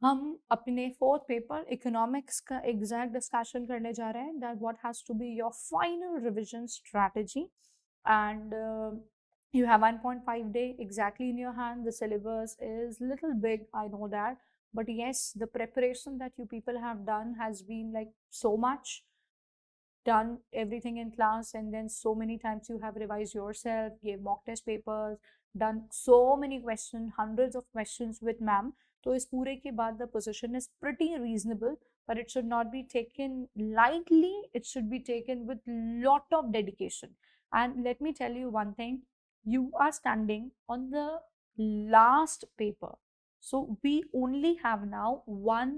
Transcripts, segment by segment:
हम अपने fourth paper economics का एग्जैक्ट डिस्कशन करने जा रहे हैं, that what has to be your final revision strategy and you have 1.5 day exactly in your hand. The syllabus is little big, I know that, but yes, the preparation that you people have done has been like so much, done everything in class, and then so many times you have revised yourself, gave mock test papers, done so many questions, hundreds of questions with ma'am. तो इस पूरे के बाद the position is pretty reasonable, but it should not be taken lightly. It should be taken with lot of dedication. And let me tell you one thing, you are standing on the last paper, so we only have now one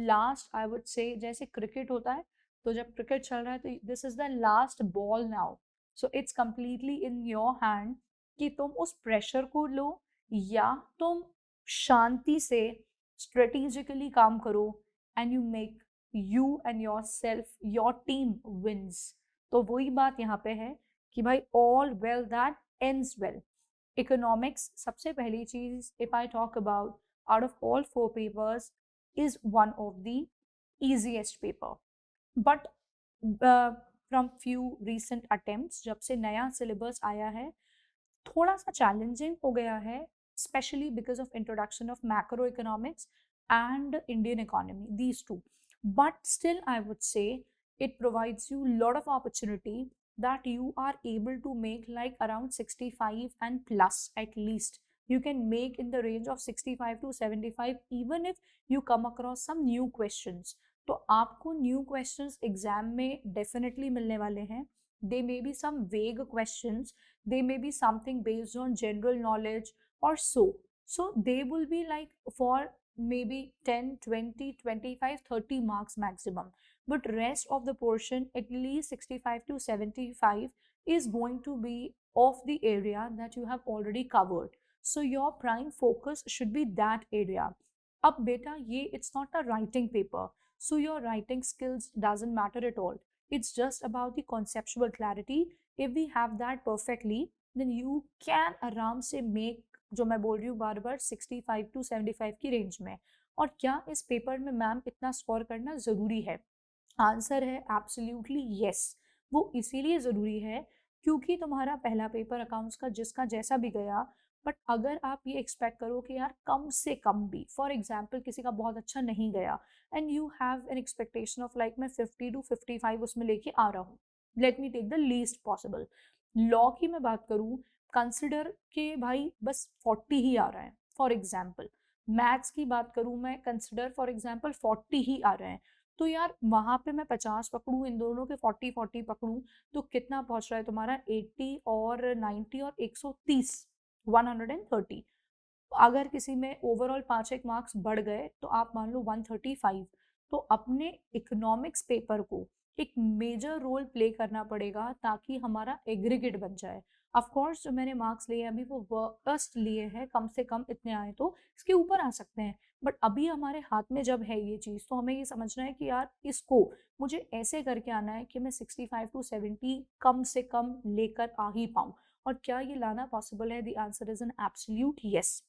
last, I would say, जैसे cricket होता है, तो जब cricket चल रहा है तो this is the last ball now, so it's completely in your hand कि तुम उस प्रेशर को लो या तुम शांति से स्ट्रेटेजिकली काम करो and you make you and yourself your team wins. तो वही बात यहाँ पे है कि भाई all well that ends well. Economics सबसे पहली चीज, if I talk about out of all four papers, is one of the easiest paper, but from few recent attempts, जब से नया सिलेबस आया है थोड़ा सा चैलेंजिंग हो गया है, specially because of introduction of macro economics and Indian economy, these two. But still I would say it provides you lot of opportunity that you are able to make like around 65 and plus at least. You can make in the range of 65 to 75 even if you come across some new questions. तो आपको new questions exam में definitely मिलने वाले हैं। दे may be some वेग questions, they may be something based on general knowledge or so they will be like for maybe 10, 20, 25, 30 marks maximum, but rest of the portion at least 65 to 75 is going to be of the area that you have already covered, so your prime focus should be that area. अब बेटा ये it's not a writing paper, so your writing skills doesn't matter at all. It's just about the conceptual clarity. If we have that perfectly, then you can आराम से make, जो मैं बोल रही हूँ बार बार, 65 to 75 की रेंज में। और क्या इस पेपर में मैम इतना स्कोर करना ज़रूरी है? आंसर है एब्सोल्युटली यस। वो इसीलिए ज़रूरी है क्योंकि तुम्हारा पहला पेपर अकाउंट्स का जिसका जैसा भी गया, बट अगर आप ये एक्सपेक्ट करो कि यार कम से कम भी, फॉर एग्जाम्पल किसी का बहुत अच्छा नहीं गया and you have an expectation of like मैं 50 to 55 उसमें लेके आ रहा हूँ, let me take the least possible. Law की मैं बात करूँ, कंसिडर के भाई बस 40 ही आ रहा है फॉर एग्जाम्पल। मैथ्स की बात करूँ मैं, कंसिडर फॉर एग्जाम्पल 40 ही आ रहे हैं, तो यार वहाँ पे मैं 50 पकड़ूँ, इन दोनों के 40 पकड़ूँ, तो कितना पहुँच रहा है तुम्हारा 80 और 90 और 130, 130। अगर किसी में ओवरऑल 5 मार्क्स बढ़ गए तो आप मान लो 135। तो अपने इकोनॉमिक्स पेपर को एक मेजर रोल प्ले करना पड़ेगा ताकि हमारा एग्रीगेट बन जाए। ऑफ कोर्स जो मैंने मार्क्स लिए अभी वो वर्स्ट लिए हैं, कम से कम इतने आए तो इसके ऊपर आ सकते हैं, बट अभी हमारे हाथ में जब है ये चीज़ तो हमें ये समझना है कि यार इसको मुझे ऐसे करके आना है कि मैं 65 to 70 कम से कम लेकर आ ही पाऊँ। और क्या ये लाना पॉसिबल है? The answer is an absolute yes.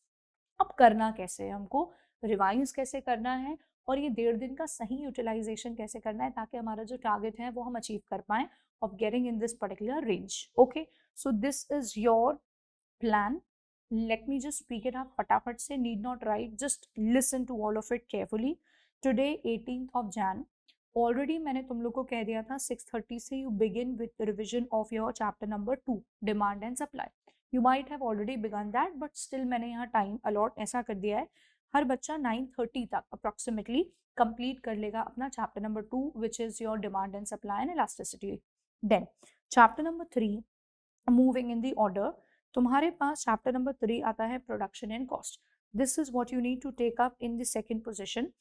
अब करना कैसे है, हमको रिवाइज कैसे करना है और ये 1.5 दिन का सही यूटिलाइजेशन कैसे करना है ताकि हमारा जो टारगेट है वो हम अचीव कर पाए of getting in this particular range. Okay, so this is your plan. Let me just speak it up फटाफट से, need not write, just listen to all of it carefully. Today 18th of Jan, already मैंने तुम लोग को कह दिया था 6:30 से you begin with revision of your chapter number 2, demand and supply. You might have already begun that, but still मैंने यहाँ टाइम अलॉट ऐसा कर दिया है, हर बच्चा 9:30 तक अप्रोक्सीमेटली कंप्लीट कर लेगा अपना chapter number 2 which is your demand and supply and elasticity. Then chapter number 3, moving in the order, तुम्हारे पास चैप्टर नंबर 3 आता है production and cost. This is what you need to take up in the second position.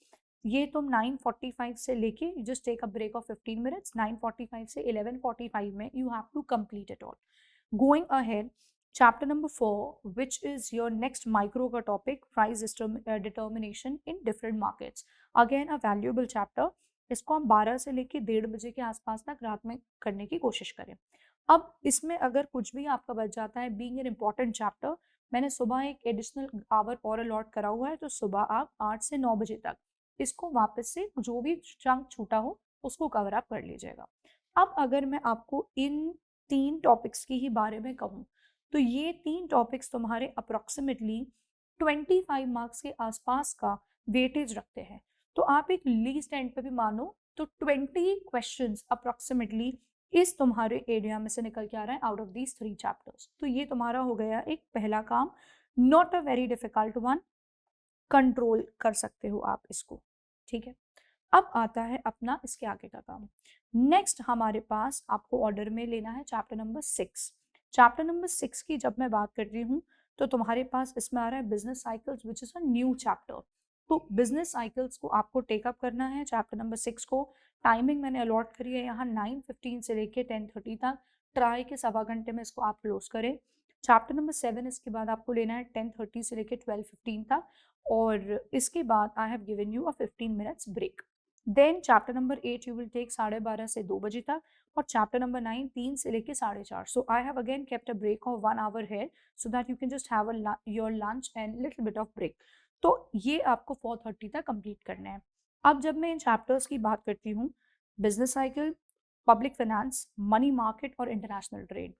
ये तुम 9:45 से लेके just take a break of 15 minutes, 9:45 से 11:45 में you have to complete it all. Going ahead, chapter number 4, which is your next micro का topic, price determination in different markets, again a valuable chapter। इसको हम 12 से लेके 1:30 बजे के आसपास तक रात में करने की कोशिश करें। अब इसमें अगर कुछ भी आपका बच जाता है, being an important chapter, मैंने सुबह एक एडिशनल आवर और अलॉट करा हुआ है, तो सुबह आप 8 से 9 बजे तक इसको वापस से जो भी चंक छूटा हो उसको कवर अप कर लीजिएगा। अब अगर मैं आपको इन 3 टॉपिक्स की ही बारे में कहूँ, तो ये 3 टॉपिक्स तुम्हारे अप्रॉक्सिमेटली 25 मार्क्स के आसपास का वेटेज रखते हैं। तो आप एक लीस्ट एंड पे भी मानो तो 20 क्वेश्चंस अप्रॉक्सिमेटली इस तुम्हारे एरिया में से निकल के आ रहा है आउट ऑफ दीज 3 चैप्टर्स। तो ये तुम्हारा हो गया एक पहला काम, not a very difficult one, control कर सकते हो आप इसको, ठीक है। अब आता है अपना इसके आगे का काम। नेक्स्ट हमारे पास आपको ऑर्डर में लेना है चैप्टर नंबर 6। चैप्टर नंबर 6 की जब मैं बात कर रही हूँ तो तुम्हारे पास इसमें आ रहा है business cycles which is a new chapter. तो बिजनेस साइकिल्स को आपको टेकअप करना है चैप्टर नंबर 6 को। टाइमिंग मैंने अलॉट करी है यहाँ 9:15 से लेके 10:30 तक। ट्राई के 1.25 घंटे में इसको आप क्लोज करें। चैप्टर नंबर 7 इसके बाद आपको लेना है 10:30 से लेके 12:15 तक, और इसके बाद I have given you a 15 minutes break. Then chapter number 8 you will take 12:30 से 2 बजे तक, और चैप्टर नंबर 9 3 से लेके 4:30। So I have again kept a break of 1 hour here so that you can just have your lunch and little bit of break. तो ये आपको 4:30 तक कंप्लीट करना है। अब जब मैं इन चैप्टर्स की बात करती हूँ, business cycle, public finance, money market और international trade,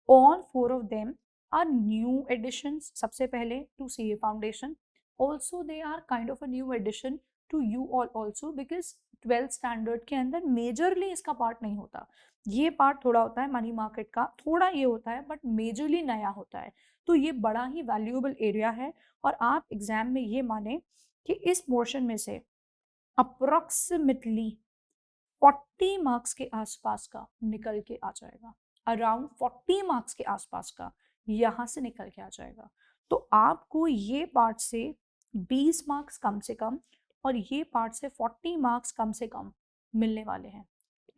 all 4 of them are new editions सबसे पहले to CA foundation. Also they are kind of a new edition to you all also, because 12th standard के अंदर majorly इसका part नहीं होता। ये part थोड़ा होता है मनी मार्केट का, थोड़ा ये होता है, बट मेजरली नया होता है। तो ये बड़ा ही वैल्यूएबल एरिया है, और आप एग्जाम में ये माने कि इस पोर्शन में से अप्रोक्सीमेटली 40 मार्क्स के आसपास का निकल के आ जाएगा। अराउंड 40 मार्क्स के आसपास का यहाँ से निकल के आ जाएगा। तो आपको ये पार्ट से 20 मार्क्स कम से कम और ये पार्ट से 40 मार्क्स कम से कम मिलने वाले हैं।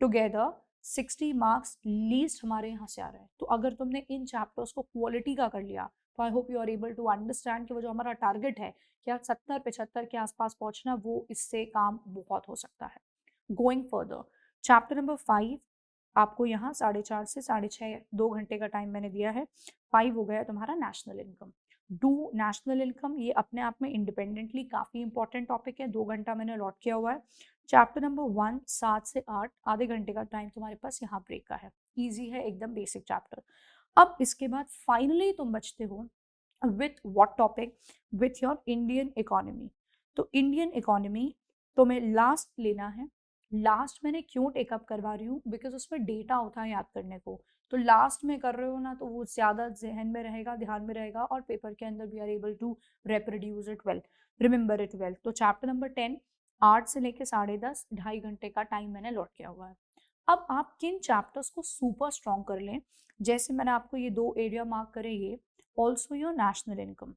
टुगेदर 60 मार्क्स लीस्ट हमारे यहाँ से आ रहा है। तो अगर तुमने इन चैप्टर्स को क्वालिटी का कर लिया तो I hope you are able to understand कि वो जो हमारा टारगेट है क्या 70-75 के आसपास पहुंचना, वो इससे काम बहुत हो सकता है। गोइंग फर्दर, चैप्टर नंबर 5 आपको यहाँ 4:30 से 6:30 2 घंटे का टाइम मैंने दिया है। 5 हो गया तुम्हारा national income. Do national income, ये अपने आप में इंडिपेंडेंटली काफी इंपॉर्टेंट टॉपिक है, 2 घंटा मैंने अलॉट किया हुआ है। चैप्टर नंबर 1 7 से 8 आधे घंटे का टाइम तुम्हारे पास यहाँ ब्रेक का है। ईजी है एकदम, बेसिक चैप्टर। अब इसके बाद फाइनली तुम बचते हो with what topic, with your Indian economy. तो इंडियन इकोनॉमी तुम्हें लास्ट लेना है। लास्ट मैंने क्यों टेकअप करवा रही हूँ, बिकॉज उसमें डेटा होता है याद करने को। तो लास्ट में कर रहे हो ना तो वो ज़्यादा जहन में रहेगा, ध्यान में रहेगा, और पेपर के अंदर we are able to reproduce it well, remember it well. तो चैप्टर नंबर 10 8 से लेके 10:30 2.5 घंटे का टाइम मैंने लॉट किया हुआ है। अब आप किन चैप्टर्स को सुपर स्ट्रॉन्ग कर लें, जैसे मैंने आपको ये 2 एरिया मार्क करे, ये also your national income,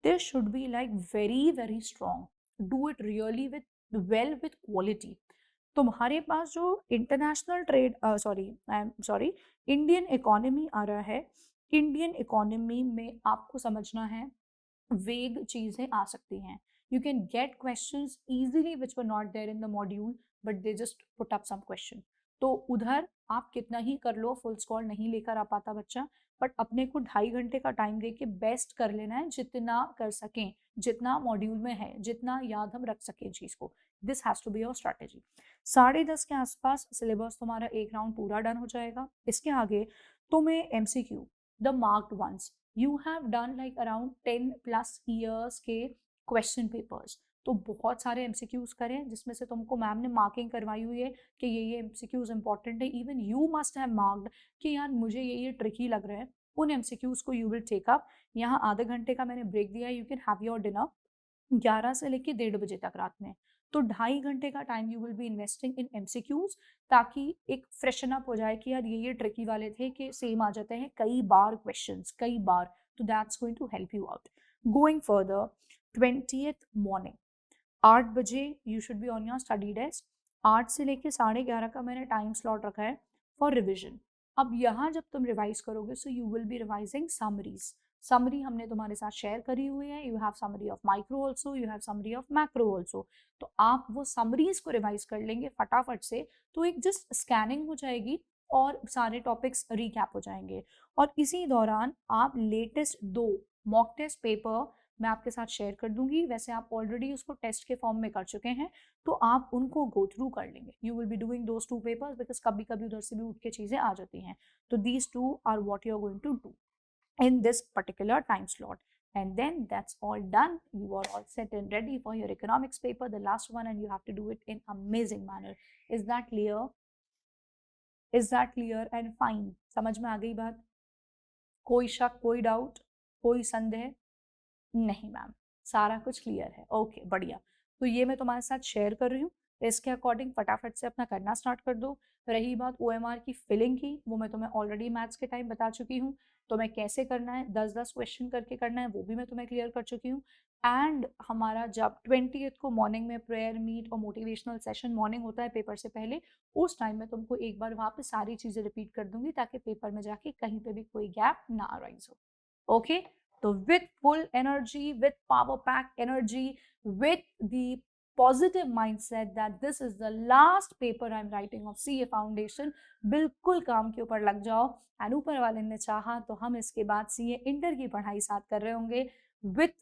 this should be like very strong. Do it really with quality. तुम्हारे पास जो international trade sorry Indian economy आ रहा है, इंडियन इकोनॉमी में आपको समझना है वेग चीजें आ सकती हैं। You can get questions easily which were not there in the module, but they just put up some question. तो उधर आप कितना ही कर लो, फुल स्कोर नहीं लेकर आ पाता बच्चा, बट अपने को 2.5 घंटे का टाइम दे के बेस्ट कर लेना है, जितना कर सकें, जितना मॉड्यूल में है, जितना याद हम रख सकें चीज को। This has to be your strategy. 10:30 के आसपास सिलेबस तुम्हारा एक राउंड पूरा डन हो जाएगा। इसके आगे तुम्हें MCQ, the marked ones, you have done like around 10+ years के क्वेश्चन पेपर्स। तो बहुत सारे एमसीक्यूज करें जिसमें से तुमको मैम ने मार्किंग करवाई हुई है कि ये एमसीक्यूज इंपॉर्टेंट है। Even you must have marked कि यार मुझे ये ट्रिकी लग रहा है। उन एमसीक्यूज को यू विल टेक अप। यहाँ आधे घंटे का मैंने ब्रेक दिया है, you can have your dinner 11 से लेके 1:30 बजे तक रात में। तो 2.5 घंटे का time you will be investing in MCQs, ताकि एक फ्रेशन अप हो जाए कि यार ये ट्रिकी वाले थे कि सेम आ जाते हैं कई बार क्वेश्चंस, कई बार। तो that's going to help you out. Going further, 20th morning 8 बजे you should be on your study desk. 8 से लेके 11:30 का मैंने टाइम स्लॉट रखा है फॉर रिविजन। अब यहाँ जब तुम रिवाइज करोगे so you will be revising summaries. Summary हमने तुम्हारे साथ शेयर करी हुई है। You have summary of micro also, you have summary of macro also. तो आप वो समरीज को रिवाइज कर लेंगे फटाफट से, तो एक जस्ट स्कैनिंग हो जाएगी और सारे टॉपिक्स रिकैप हो जाएंगे। और इसी दौरान आप लेटेस्ट 2 मॉक टेस्ट पेपर मैं आपके साथ शेयर कर दूंगी, वैसे आप ऑलरेडी उसको टेस्ट के फॉर्म में कर चुके हैं तो आप उनको गो थ्रू कर लेंगे. You will be doing those 2 papers because कभी कभी उधर से भी उठ के चीज़ें आ जाती हैं. तो these 2 are what you are going to do in this particular time slot, and then that's all done. You are all set and ready for your economics paper, the last one, and you have to do it in amazing manner. Is that clear? Is that clear and fine? समझ में आ गई बात? कोई शक, कोई doubt, कोई संदेह? नहीं मैम, सारा कुछ क्लियर है. ओके, बढ़िया. तो ये मैं तुम्हारे साथ शेयर कर रही हूँ. इसके अकॉर्डिंग फटाफट से अपना करना स्टार्ट कर दो. रही बात OMR की फिलिंग की, वो मैं तुम्हें ऑलरेडी मैथ्स के टाइम बता चुकी हूँ. तुम्हें कैसे करना है, 10-10 क्वेश्चन करके करना है, वो भी मैं तुम्हें क्लियर कर चुकी हूँ. एंड हमारा जब 20th को मॉर्निंग में प्रेयर मीट और मोटिवेशनल सेशन मॉर्निंग होता है पेपर से पहले, उस टाइम में तुमको एक बार वहाँ पे सारी चीज़ें रिपीट कर दूंगी ताकि पेपर में जाके कहीं पे भी कोई गैप ना अराइज हो. Okay, so with full energy, with power pack energy, with the positive mindset that this is the last paper I'm writing of CA Foundation, बिल्कुल काम के ऊपर लग जाओ. एंड ऊपर वाले ने चाहा तो हम इसके बाद CA इंटर की पढ़ाई साथ कर रहे होंगे with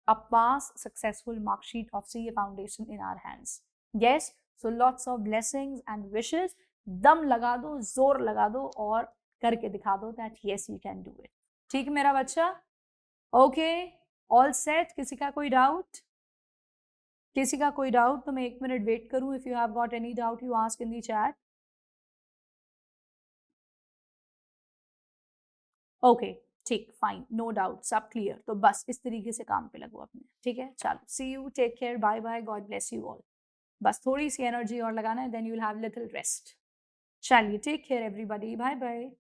a pass successful mark sheet of CA Foundation in our hands. Yes, so lots of blessings and wishes. दम लगा दो, जोर लगा दो और करके दिखा दो that yes you can do it. ठीक है मेरा बच्चा? Okay, all set. किसी का कोई डाउट? किसी का कोई डाउट तो मैं 1 मिनट वेट करूं. If you have got any doubt you ask in the chat. Okay, ठीक, फाइन, नो डाउट, सब क्लियर. तो बस इस तरीके से काम पे लगो अपने. ठीक है, चलो, see you, take care, bye bye, God bless you all. बस थोड़ी सी एनर्जी और लगाना है, then you will have little rest. चलिए, take care everybody, bye bye.